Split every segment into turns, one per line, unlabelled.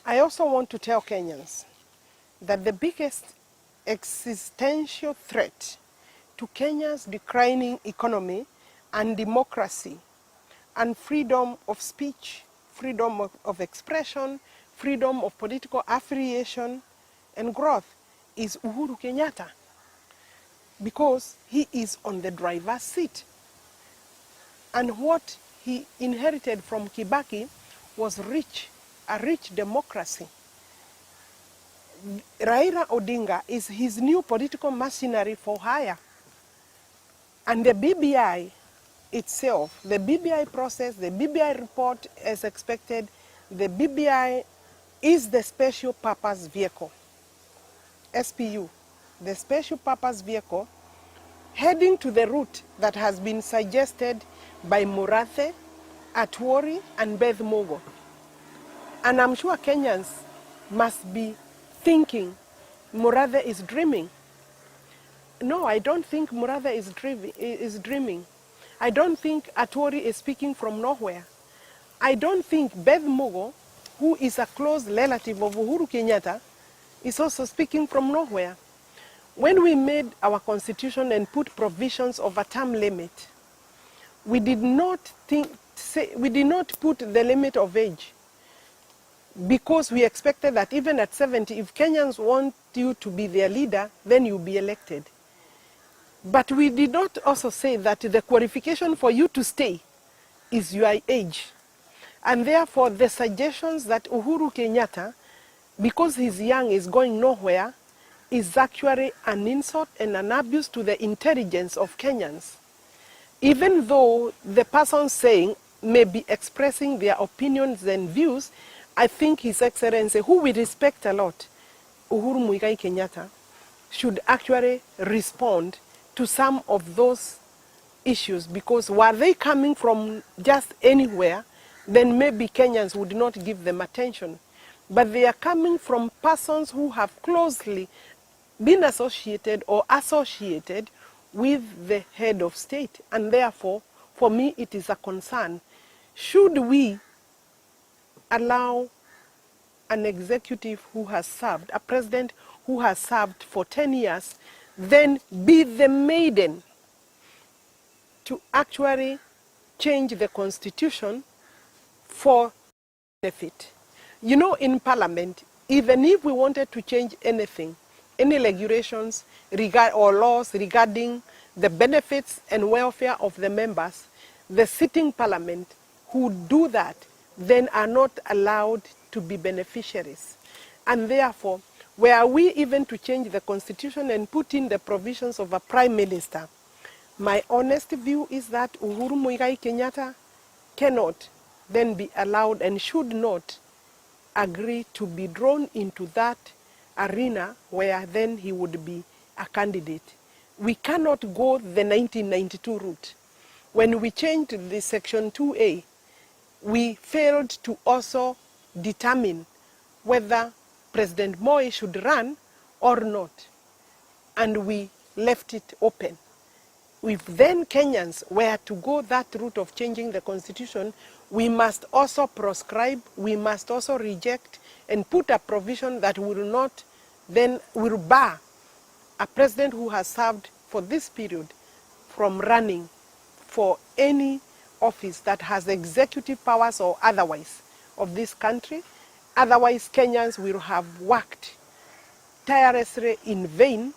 I also want to tell Kenyans that the biggest existential threat to Kenya's declining economy and democracy and freedom of speech, freedom of expression, freedom of political affiliation and growth is Uhuru Kenyatta, because he is on the driver's seat. And what he inherited from Kibaki was a rich democracy. Raila Odinga is his new political machinery for hire. And the BBI itself, the BBI process, the BBI report as expected, the BBI is the special purpose vehicle, SPU, the special purpose vehicle, heading to the route that has been suggested by Murathe, Atwori, and Beth Mogo. And I'm sure Kenyans must be thinking Murathe is dreaming. No, I don't think Murathe is dreaming. I don't think Atwori is speaking from nowhere. I don't think Beth Mogo, who is a close relative of Uhuru Kenyatta, is also speaking from nowhere. When we made our constitution and put provisions of a term limit, we did not put the limit of age because we expected that even at 70, if Kenyans want you to be their leader, then you'll be elected. But we did not also say that the qualification for you to stay is your age. And therefore, the suggestions that Uhuru Kenyatta, because he's young, is going nowhere, is actually an insult and an abuse to the intelligence of Kenyans. Even though the person saying may be expressing their opinions and views, I think His Excellency, who we respect a lot, Uhuru Muigai Kenyatta, should actually respond to some of those issues, because were they coming from just anywhere, then maybe Kenyans would not give them attention. But they are coming from persons who have closely been associated with the head of state. And therefore, for me, it is a concern. Should we allow an executive who has served, a president who has served for 10 years, then be the maiden to actually change the constitution for benefit? You know, in Parliament, even if we wanted to change anything, any regulations or laws regarding the benefits and welfare of the members, the sitting Parliament who do that then are not allowed to be beneficiaries. And therefore, were we even to change the constitution and put in the provisions of a prime minister, my honest view is that Uhuru Muigai Kenyatta cannot then be allowed and should not agree to be drawn into that arena where then he would be a candidate. We cannot go the 1992 route. When we changed the Section 2A, we failed to also determine whether President Moi should run or not, and we left it open. If then Kenyans were to go that route of changing the constitution, we must also proscribe, we must also reject and put a provision that will bar a president who has served for this period from running for any office that has executive powers or otherwise of this country. Otherwise, Kenyans will have worked tirelessly in vain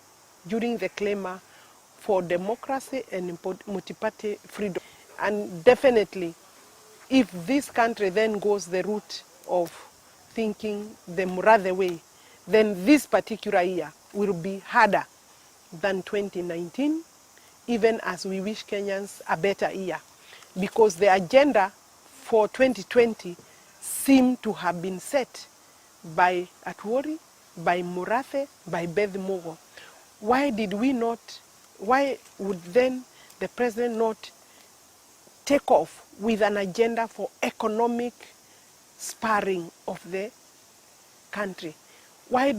during the clamor for democracy and multi-party freedom. And definitely, if this country then goes the route of thinking the Murathe way, then this particular year will be harder than 2019, even as we wish Kenyans a better year, because the agenda for 2020 seemed to have been set by Atwori, by Murathe, by Beth Mogo. Why would then the president not take off with an agenda for economic sparring of the country? Why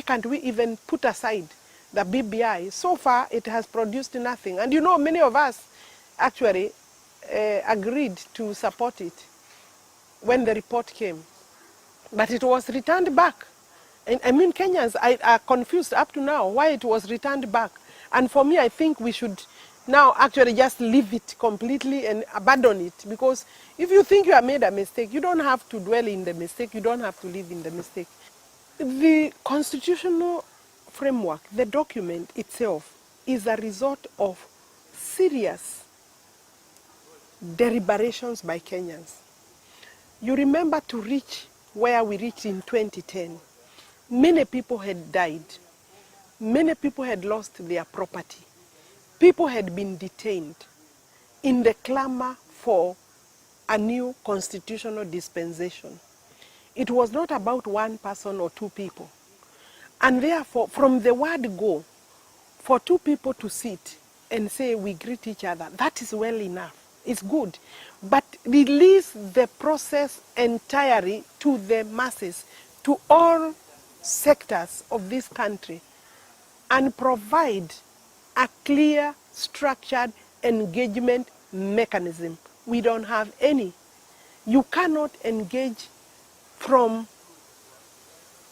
can't we even put aside the BBI? So far, it has produced nothing. And you know, many of us actually agreed to support it when the report came. But it was returned back. And I mean, Kenyans are confused up to now why it was returned back. And for me, I think we should now actually just leave it completely and abandon it. Because if you think you have made a mistake, you don't have to dwell in the mistake. You don't have to live in the mistake. The constitutional framework, the document itself, is a result of serious deliberations by Kenyans. You remember, to reach where we reached in 2010, many people had died. Many people had lost their property. People had been detained in the clamor for a new constitutional dispensation. It was not about one person or two people. And therefore, from the word go, for two people to sit and say we greet each other, that is well enough. It's good. But release the process entirely to the masses, to all sectors of this country, and provide a clear, structured engagement mechanism. We don't have any. You cannot engage from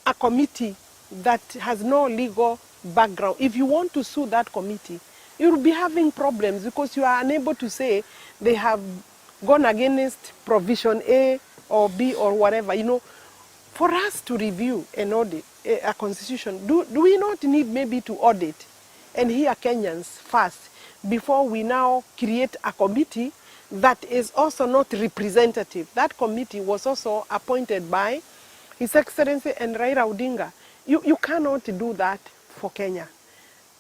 a committee that has no legal background. If you want to sue that committee, you'll be having problems because you are unable to say they have gone against provision A or B or whatever. You know, for us to review and audit a constitution, do we not need maybe to audit and hear Kenyans first before we now create a committee that is also not representative? That committee was also appointed by His Excellency and Raila Odinga. You cannot do that for Kenya.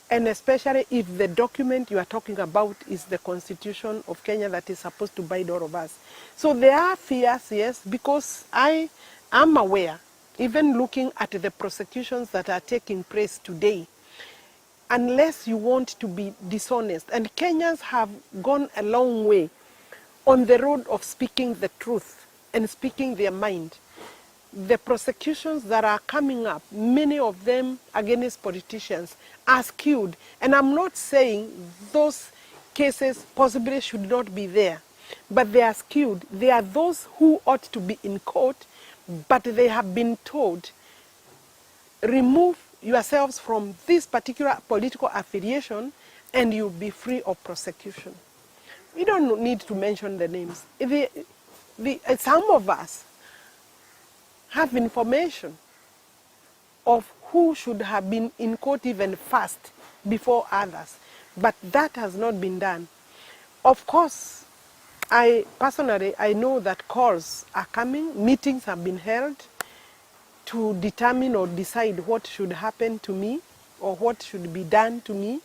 And especially if the document you are talking about is the Constitution of Kenya that is supposed to bind all of us. So there are fears, yes, because I am aware, even looking at the prosecutions that are taking place today, unless you want to be dishonest, and Kenyans have gone a long way on the road of speaking the truth and speaking their mind. The prosecutions that are coming up, many of them against politicians, are skewed. And I'm not saying those cases possibly should not be there, but they are skewed. They are those who ought to be in court, but they have been told, remove yourselves from this particular political affiliation and you'll be free of prosecution. We don't need to mention the names. Some of us have information of who should have been in court even first before others. But that has not been done. Of course, I know that calls are coming, meetings have been held to determine or decide what should happen to me or what should be done to me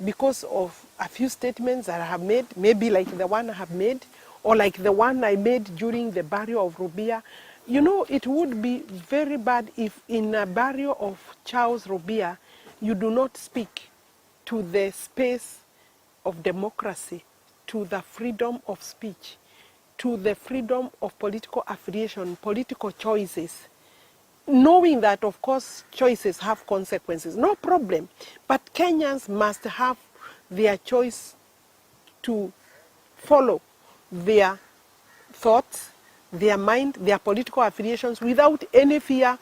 because of a few statements that I have made, maybe like the one I have made, or like the one I made during the burial of Rubia. You know, it would be very bad if in a burial of Charles Rubia, you do not speak to the space of democracy, to the freedom of speech, to the freedom of political affiliation, political choices, knowing that, of course, choices have consequences. No problem. But Kenyans must have their choice to follow their thoughts, their mind, their political affiliations without any fear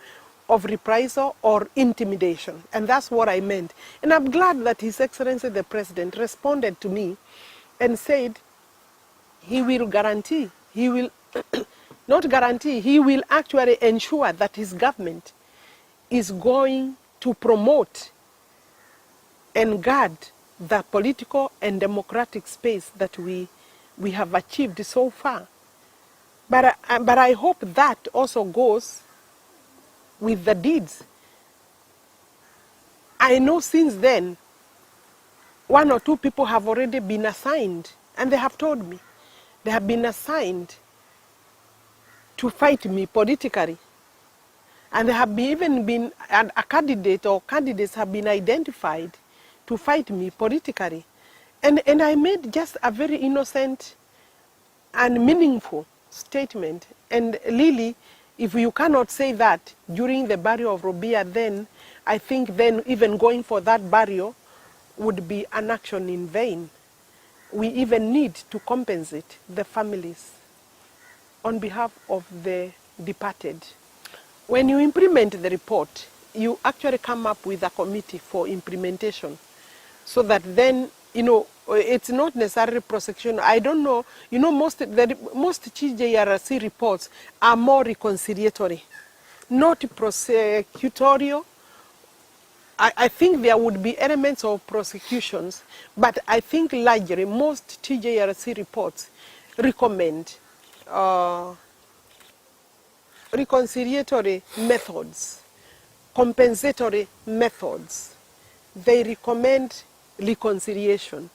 of reprisal or intimidation. And that's what I meant. And I'm glad that His Excellency the President responded to me and said he will guarantee, he will not guarantee, he will actually ensure that his government is going to promote and guard the political and democratic space that we have achieved so far. But I hope that also goes with the deeds. I know since then, one or two people have already been assigned, and they have told me, they have been assigned to fight me politically. And there have even been a candidate or candidates have been identified to fight me politically. And I made just a very innocent and meaningful statement. And really, if you cannot say that during the burial of Rubia, then I think then even going for that burial would be an action in vain. We even need to compensate the families on behalf of the departed. when you implement the report, you actually come up with a committee for implementation, so that then, it's not necessarily prosecution. I don't know, most TJRC reports are more reconciliatory, not prosecutorial. I think there would be elements of prosecutions, but I think largely most TJRC reports recommend reconciliatory methods, compensatory methods. They recommend reconciliation.